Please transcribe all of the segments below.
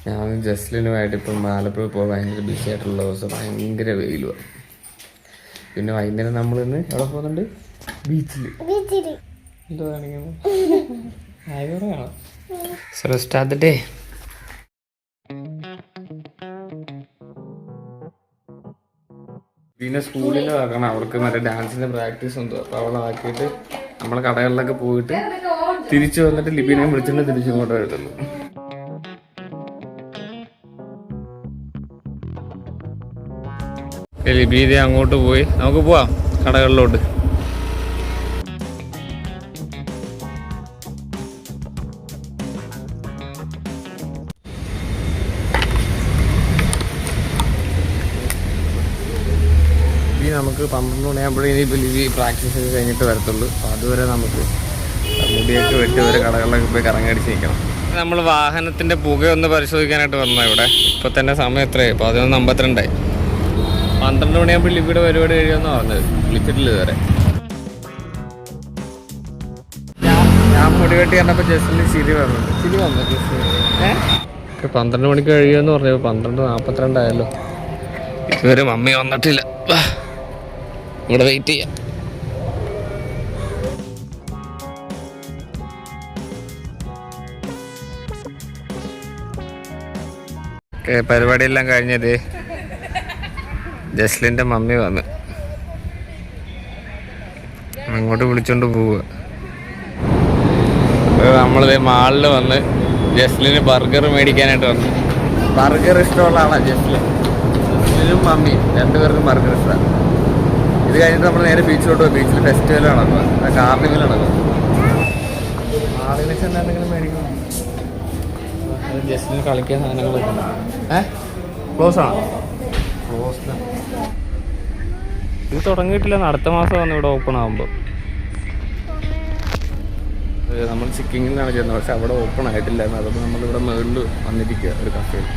ഞാൻ ജസ്ലിനുമായിട്ട് ഇപ്പം ആലപ്പുഴ പോകാൻ ഭയങ്കര ബിസി ആയിട്ടുള്ള ദിവസം ഭയങ്കര വെയിലുമാണ്. പിന്നെ വൈകുന്നേരം നമ്മൾ ഇന്ന് എവിടെ പോകുന്നുണ്ട്? ബീച്ചിൽ. എന്തോ കാണിക്കുന്നു? So start the day. പിന്നെ സ്കൂളിൽ ആക്കണം, അവർക്ക് മറ്റേ ഡാൻസിൻ്റെ പ്രാക്ടീസ് ഉണ്ടോ. അപ്പോൾ അവളെ ആക്കിയിട്ട് നമ്മൾ കടകളിലൊക്കെ പോയിട്ട് തിരിച്ചു വന്നിട്ട് ലിബിനെ വിളിച്ചിട്ട് തിരിച്ചിങ്ങോട്ട് വരുത്തുള്ളൂ. ലിബീനെ അങ്ങോട്ട് പോയി, നമുക്ക് പോവാം കടകളിലോട്ട്. നമുക്ക് 12 മണിയാകുമ്പോഴേ ഇനിയിപ്പോൾ ലിബി പ്രാക്ടീസ് ഒക്കെ കഴിഞ്ഞിട്ട് വരത്തുള്ളൂ. അപ്പോൾ അതുവരെ നമുക്ക് മുടിയൊക്കെ വെട്ടി വരെ കടകളിലൊക്കെ പോയി കറങ്ങടിച്ച് നിൽക്കണം. നമ്മൾ വാഹനത്തിൻ്റെ പുകയൊന്ന് പരിശോധിക്കാനായിട്ട് വന്നത് ഇവിടെ. ഇപ്പോൾ തന്നെ സമയം എത്രയായി? 11:52. 12 മണിയാകുമ്പോൾ ലിബിയുടെ പരിപാടി കഴിയുമെന്നാണ് പറഞ്ഞത്. വിളിച്ചിട്ടില്ല ഇതുവരെ. ഞാൻ മുടി വെട്ടി കണ്ടപ്പോൾ ജസ്റ്റിന് ചിരി വന്നത്. ചിരി വന്നു ജസ്റ്റ്. 12 മണിക്ക് കഴിയുമെന്ന് പറഞ്ഞു. 12:42 ആയല്ലോ. ഇതുവരെ മമ്മി വന്നിട്ടില്ല. ഇവിടെ വെയിറ്റ് ചെയ്യാം. പരിപാടിയെല്ലാം കഴിഞ്ഞത് ജസ്ലിൻ്റെ മമ്മി വന്ന് അങ്ങോട്ട് വിളിച്ചോണ്ട് പോവുക. നമ്മളിത് മാളിൽ വന്ന് ജസ്ലിന് ബർഗർ മേടിക്കാനായിട്ട് വന്നു. ബർഗർ ഇഷ്ടമുള്ള ആളാണ് ജസ്ലിനും മമ്മിയും, രണ്ടുപേർക്കും ബർഗർ ഇഷ്ടമാണ്. ഇത് കഴിഞ്ഞിട്ട് നമ്മൾ നേരെ ബീച്ചിലോട്ട് പോകും. ബീച്ചിൽ ഫെസ്റ്റിവൽ നടക്കുക, കാർണിവൽ നടക്കുക. ആളുകൾ ചെന്ന് എന്തെങ്കിലും മേടിക്കണം. ജസ്റ്റിന് കളിക്കാൻ സാധനങ്ങളൊക്കെ ക്ലോസ് ആണോ? ക്ലോസ്. ഇത് തുടങ്ങിയിട്ടില്ല, അടുത്ത മാസം വന്ന് ഇവിടെ ഓപ്പൺ ആകുമ്പോൾ. നമ്മൾ സിക്കിങ്ങിലാണ് ചെയ്യുന്നത്, പക്ഷെ അവിടെ ഓപ്പൺ ആയിട്ടില്ലായിരുന്നു. അതുകൊണ്ട് നമ്മളിവിടെ മുകളിൽ വന്നിരിക്കുക ഒരു കഫേയിൽ.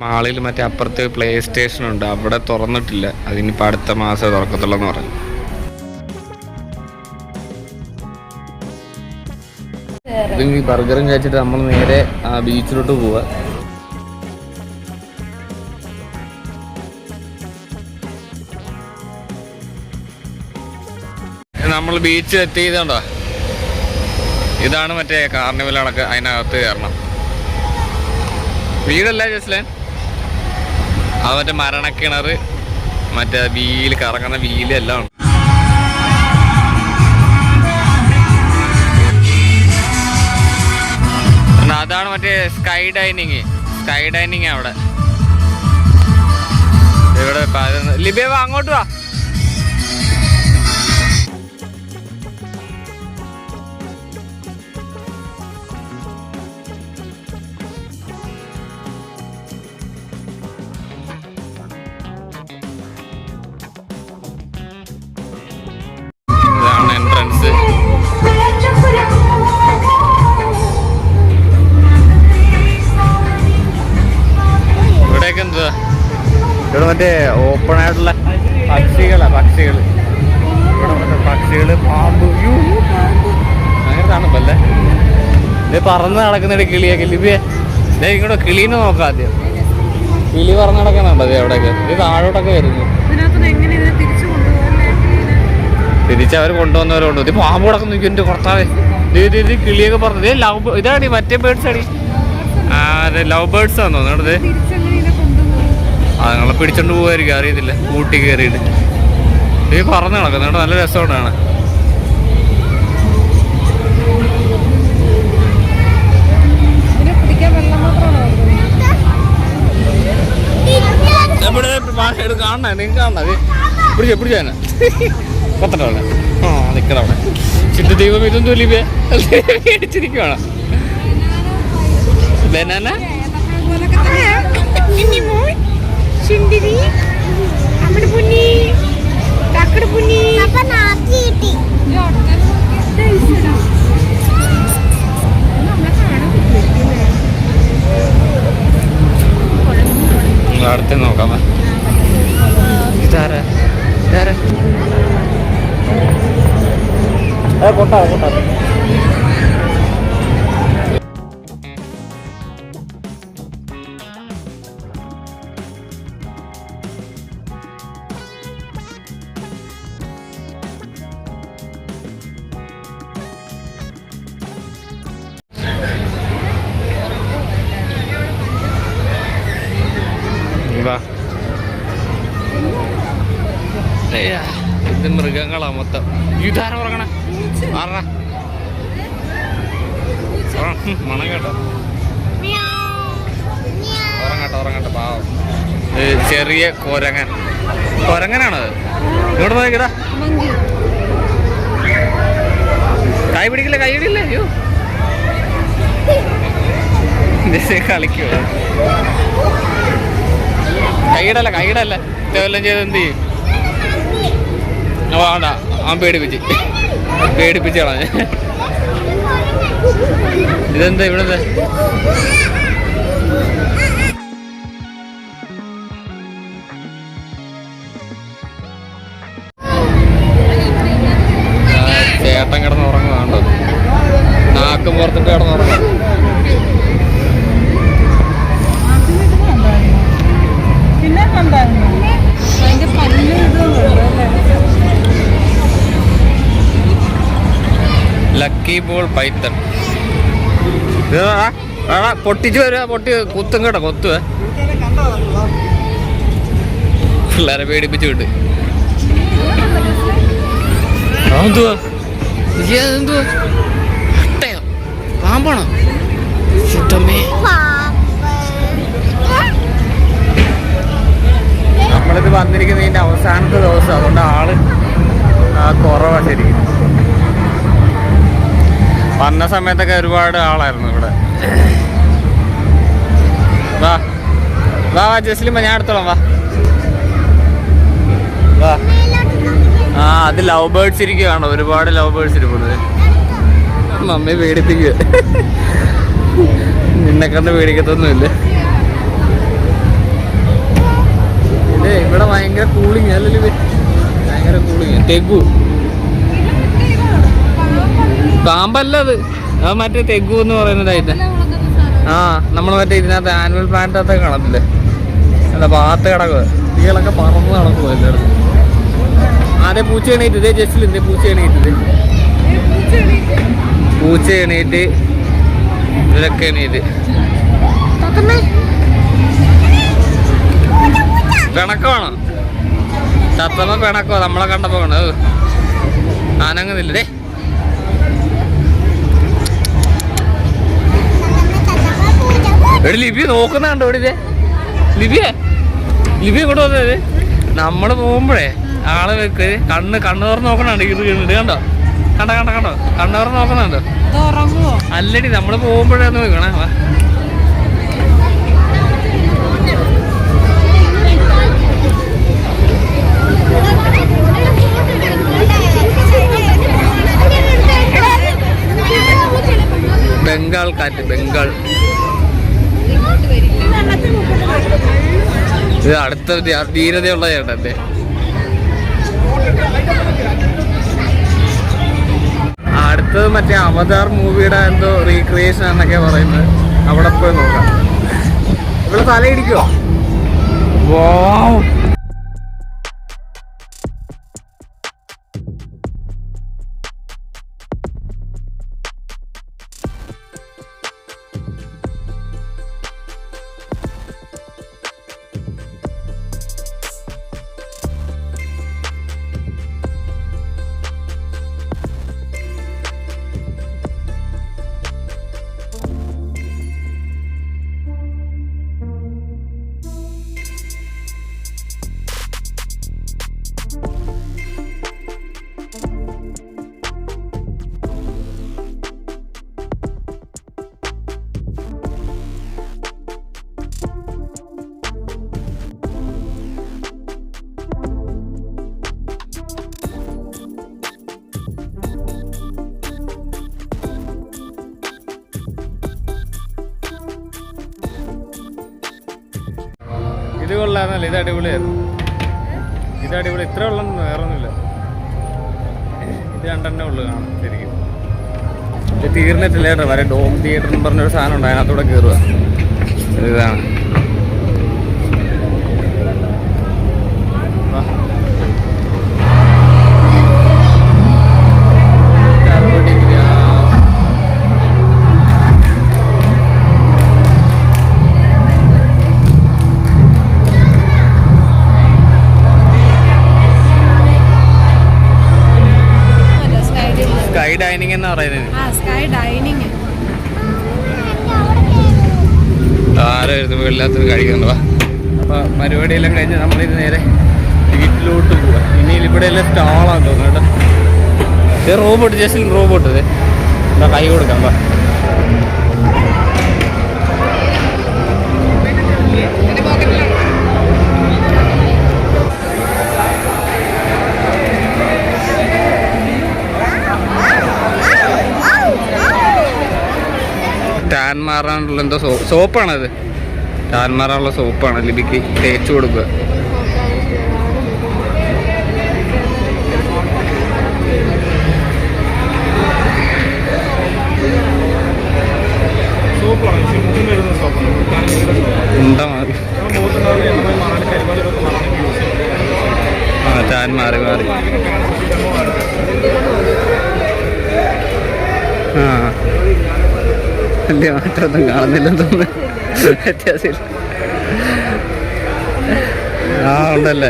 മാളിൽ മറ്റേ അപ്പുറത്ത് പ്ലേ സ്റ്റേഷൻ ഉണ്ട്, അവിടെ തുറന്നിട്ടില്ല. അതിനിപ്പോൾ അടുത്ത മാസം തുറക്കത്തുള്ളൂ എന്ന് പറഞ്ഞു. ഈ ബർഗറും കഴിച്ചിട്ട് നമ്മൾ നേരെ ബീച്ചിലോട്ട് പോവാ. നമ്മൾ ബീച്ച് എത്തിയതുണ്ടോ? ഇതാണ് മറ്റേ കാർണിവൽ കണക്ക്. അതിനകത്ത് കയറണം. വീടല്ല ജസ്ലൻ, അത് മറ്റേ മരണക്കിണർ, മറ്റേ വീല് കറങ്ങുന്ന വീല് എല്ലാം ഉണ്ട്. അതാണ് മറ്റേ സ്കൈ ഡൈനിങ് അവിടെ. ഇവിടെ ലിബേ വാ, അങ്ങോട്ട് വാ. ഇവിടെ മറ്റേ ഓപ്പൺ ആയിട്ടുള്ള പക്ഷികൾ, പാമ്പ്, അങ്ങനെ തണുപ്പല്ലേ. ഇത് പറന്ന് നടക്കുന്നുണ്ട് കിളിയൊക്കെ. ലിബിയെ ഇങ്ങോട്ട് കിളീനെ നോക്കാം ആദ്യം. കിളി പറന്ന് നടക്കുന്നുണ്ട് അത് എവിടെയൊക്കെ. ഇത് താഴോട്ടൊക്കെ വരുന്നു. തിരിച്ചവർ കൊണ്ടുവന്നവരുണ്ട്. ഇത് പാമ്പ് കിടക്കുന്നു. എൻ്റെ പുറത്താവേ. ഇത് കിളിയൊക്കെ പറഞ്ഞത് ഇതാണ് മറ്റേ ബേർഡ്സ് അടി. അതെ, ലവ് ബേർഡ്സ് ആണെന്ന് തോന്നുന്നത്. അതുങ്ങളെ പിടിച്ചോണ്ട് പോകായിരിക്കും, അറിയത്തില്ല. കൂട്ടി കയറിയിട്ട് ഈ പറന്ന് നടക്കുന്നുണ്ട്. നല്ല രസമുണ്ടാണ്. കാണണേ, നിങ്ങൾക്ക് കാണണത് പിടിച്ചാ കൊത്തട്ടവിടെ. നിക്കടവിടെ. ചിന്ത ദൈവം ഇതൊന്നും ലിബിയ മേടിച്ചിരിക്കുവാണ്. Banana Sendiri, ambil bunyi, takut bunyi. Apa nanti ti? Ya, dah isi dah. Nggak arti no kamu. Cara. കൊട്ടാ കൊട്ടാ. ഇത് മൃഗങ്ങളാ മൊത്തം. ഇതാര ഉറങ്ങണ ആറാ മണം കേട്ടോ. ഉറങ്ങട്ടെ പാവം. ചെറിയ കൊരങ്ങനാണത്. ഇങ്ങോട്ട് നോക്കിടാ. കൈ പിടിക്കില്ല അയ്യോ കളിക്കുവോ. കൈയിടല്ല ഇതെല്ലാം ചെയ്ത് എന്ത് ചെയ്യും? വേണ്ട അവൻ പേടിപ്പിച്ചോളാം. ഇതെന്താ ഇവിടുത്തെ ചേട്ടൻ കിടന്ന് ഉറങ്ങുന്നുണ്ടോ? നാക്കും പുറത്തിട്ട് കിടന്ന് ഉറങ്ങും. Lucky ball Python. പൊട്ടിച്ചു വരിക. കുത്തും കേട്ടോ കൊത്തുവേ. പിള്ളേരെ പേടിപ്പിച്ചു വിട്ട്. എന്തുവാ അട്ടയോ പാമ്പാണോ? നമ്മളിത് വന്നിരിക്കുന്നതിന്റെ അവസാനത്തെ ദിവസം, അതുകൊണ്ട് ആള് കുറവാ ശരിക്കും. വന്ന സമയത്തൊക്കെ ഒരുപാട് ആളായിരുന്നു ഇവിടെ. വാ ജസ്ലിമ, ഞാൻ എടുത്തോളാം. വാ. അത് ലവ് ബേർഡ്സ് ഇരിക്കുകയാണോ? ഒരുപാട് ലവ് ബേർഡ്സ് ഇരിക്കുന്നത്. മമ്മി പേടിപ്പിക്കുക. നിന്നെ കണ്ട് പേടിക്കത്തൊന്നുമില്ല. ഇവിടെ ഭയങ്കര കൂളിങ് അല്ലല്ലോ. ഭയങ്കര കൂളിങ്. തെഗു പാമ്പല്ല അത് മറ്റേ തെഗു എന്ന് പറയുന്നതായിട്ട്. നമ്മൾ മറ്റേ ഇതിനകത്ത് ആനുവൽ പ്ലാന്റകത്ത് കാണത്തില്ലേ? അല്ല ഭാഗത്ത് കിടക്കുക. കുട്ടികളൊക്കെ പറന്ന് നടക്കുമോ എല്ലായിടത്തും. അതേ പൂച്ച എണീറ്റ്. ഇതേ ജസ്റ്റിൽ എന്തേ പൂച്ച എണീറ്റത്. പൂച്ച എണീറ്റ് ഇവരൊക്കെ എണീറ്റ്. പിണക്കമാണോ? തത്തമ്മ പിണക്കോ? നമ്മളെ കണ്ടപ്പോ ആനങ്ങുന്നില്ലേ? എടി ലിബി നോക്കുന്നുണ്ടോ? ഇവിടെ ലിബിയ ഇങ്ങോട്ട് വന്നത്. നമ്മള് പോകുമ്പോഴേ ആള് വെക്ക് കണ്ണ് തുറന്ന് നോക്കണുണ്ട്. ഇത് കണ്ടോ കണ്ണ് തുറന്ന് നോക്കുന്നുണ്ടോ? അല്ലടി നമ്മള് പോകുമ്പോഴേ ഒന്ന് നോക്കണേ. ബംഗാൾ കാറ്റ്. ഇത് അടുത്ത ധീരതയുള്ള ചേട്ടന്റെ. അടുത്തത് മറ്റേ അവതാർ മൂവിയുടെ എന്തോ റീക്രിയേഷൻ എന്നൊക്കെ പറയുന്നത്. അവിടെ പോയി നോക്കാം. ഇവിടെ തലയിടിക്കോ? വാവ്. ഇത് കൊള്ളാന്നല്ലേ? ഇത് അടിപൊളി. ഇത്ര ഉള്ളൊന്നും വേറൊന്നുമില്ല. ഇത് രണ്ടെണ്ണേ ഉള്ളു കാണാം ശരിക്കും. ഇത് തീർന്നിട്ടില്ല കേട്ടോ. വരെ ഡോം തിയേറ്റർ എന്ന് പറഞ്ഞൊരു സാധനം ഉണ്ട്, അതിനകത്തൂടെ കയറുക. ഇതാണ് സ്കൈ ഡൈനിങ് എന്നാ പറയുന്നത്. ആരായിരുന്നു വീട്ടിലാത്തത് കഴിക്കുന്നത്. അപ്പോൾ പരിപാടിയെല്ലാം കഴിഞ്ഞ് നമ്മളിത് നേരെ വീട്ടിലോട്ട് പോവാം. ഇനി ഇവിടെ എല്ലാം സ്റ്റാളാന്ന് തോന്നുന്നു കേട്ടോ. ഇത് റോബോട്ട്, ജസ്റ്റ് റോബോട്ട്. ഇത് എന്താ കൈ കൊടുക്കാം. വാ ടാൻ മാറാനുള്ള എന്തോ സോപ്പാണത്. ടാൻ മാറാനുള്ള സോപ്പാണ്. ലിപിക്ക് തേച്ച് കൊടുക്കുക. ഉണ്ട മാറി. ആ ടാൻ മാറി മാറി. ആ വലിയ മാറ്റമൊന്നും കാണുന്നില്ലെന്ന് തോന്നുന്നു. വ്യത്യാസമില്ല. ആ ഉണ്ടല്ലേ,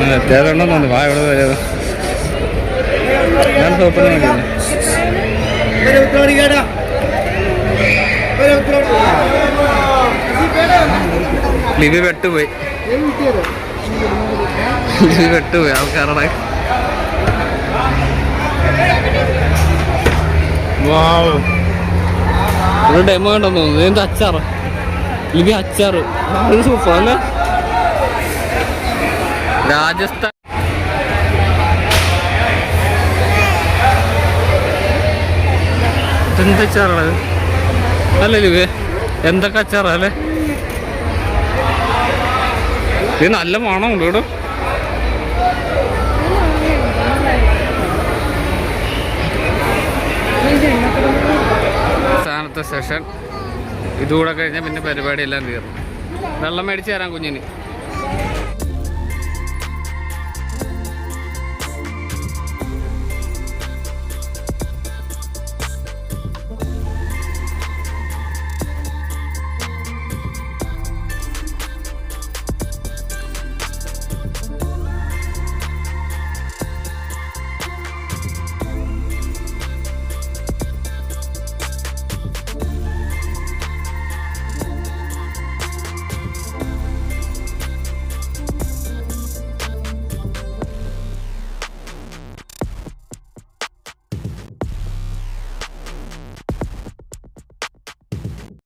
വ്യത്യാസം ഉണ്ടെന്ന് തോന്നുന്നു. വാ ഇവിടെ വരും. ഞാൻ സോപ്പിന് ലിവി വെട്ടുപോയി. ലിവി വെട്ടുപോയി ആൾക്കാരുടെ. ഒരു ഡെമോ ഉണ്ടെന്ന് തോന്നുന്നു. എന്താ അച്ചാറ്, ലിബി അച്ചാറ്. അത് സൂപ്പർ അല്ലേ. രാജസ്ഥാൻ എന്ത് അച്ചാറാണ് അല്ലേ ലിബി? എന്തൊക്കെ അച്ചാറാ അല്ലേ? ഇത് നല്ല മണമുണ്ട് ഇവിടെ. അവസാനത്തെ സെഷൻ ഇതുകൂടെ കഴിഞ്ഞാൽ പിന്നെ പരിപാടി എല്ലാം തീർന്നു. വെള്ളം മേടിച്ച് തരാം കുഞ്ഞിന്.